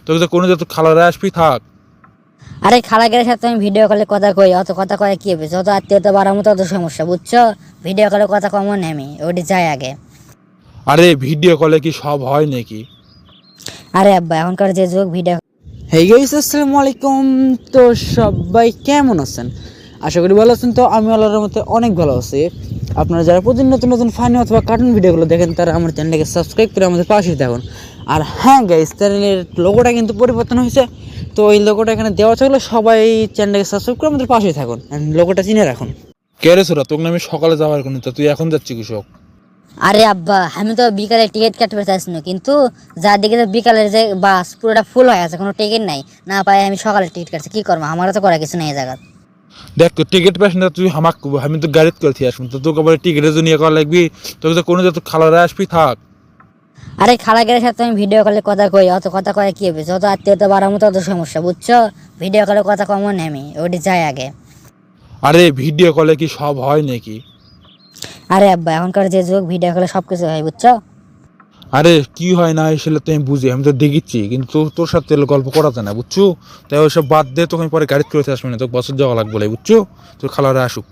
তোকে তো কোনো যত খালারে আসবি থাক। আরে খালাকের সাথে আমি ভিডিও কলে কথা কই, অত কথা কয়ে কি হবে? যত আত্মীয়তা বাড়ামো তত সমস্যা, বুঝছো? ভিডিও কলে কথা কমও না, আমি ওটি যাই আগে। আরে ভিডিও কলে কি সব হয় নাকি? আরে আব্বা, এখনকার যে যুগ, ভিডিও। হেই গাইস, আসসালামু আলাইকুম। তো সবাই কেমন আছেন? আশা করি ভালো আছেন। তো আমি আল্লাহর মতে অনেক ভালো আছি। আপনারা যারা প্রতিদিন নতুন নতুন ফানি অথবা কার্টুন ভিডিওগুলো দেখেন তারা আমার চ্যানেলটাকে সাবস্ক্রাইব করে আমাদের পাশে থাকুন। আর হ্যাঁ গাইস, চ্যানেলের লোগোটা কিন্তু পরিবর্তন হয়েছে। তো এই লোগোটা এখানে দেওয়া থাকলে সবাই চ্যানেলটাকে সাবস্ক্রাইব করে আমাদের পাশে থাকুন, লোগোটা চিনে রাখুন। কে রে সোরা, তোকে আমি সকালে যাওয়ার কোনো, তুই এখন যাচ্ছি কৃষক? আরে আব্বা, আমি তো বিকালে টিকিট কাটতে চাইছি না, কিন্তু যা দেখে তো বিকালের যে বাস পুরোটা ফুল হয়ে আছে, কোনো টিকিট নাই। না পাই আমি সকালে টিকিট কাটছি, কি করবো? আমারও তো করা কিছু নেই এই জায়গা। দেখ তোর টিকিট পাস না, তুই হামাক করবো, আমি তো গাড়িতে করতে আসবো, তো তোকে আবার টিকিটের জন্য ইয়ে করা লাগবি। তোকে তো কোনো যত খালারে আসবি থাক। আরে খালাকের সাথে আমি ভিডিও কলে কথা কই, অত কথা কয়ে কি হবে? যত আত্মীয়তা বাড়ামো তত সমস্যা, বুঝছো? ভিডিও কলে কথা কমও না, আমি ওটি যাই আগে। আরে ভিডিও কলে কি সব হয় নাকি? আরে আব্বা, এখনকার যে যুগ, ভিডিও কলে সবকিছু হয়, বুঝছো? আরে কি হয় না সেটা তো আমি বুঝি, আমি তো দেখিচ্ছি, কিন্তু তোর সাথে গল্প করা যায় না, বুঝছো? তাই ওইসব বাদ দে, তোকে আমি পরে গাড়িতে করে আসবো না, তোকে বছর যাওয়া লাগবে, বুঝছো? তোর খালারে আসুক।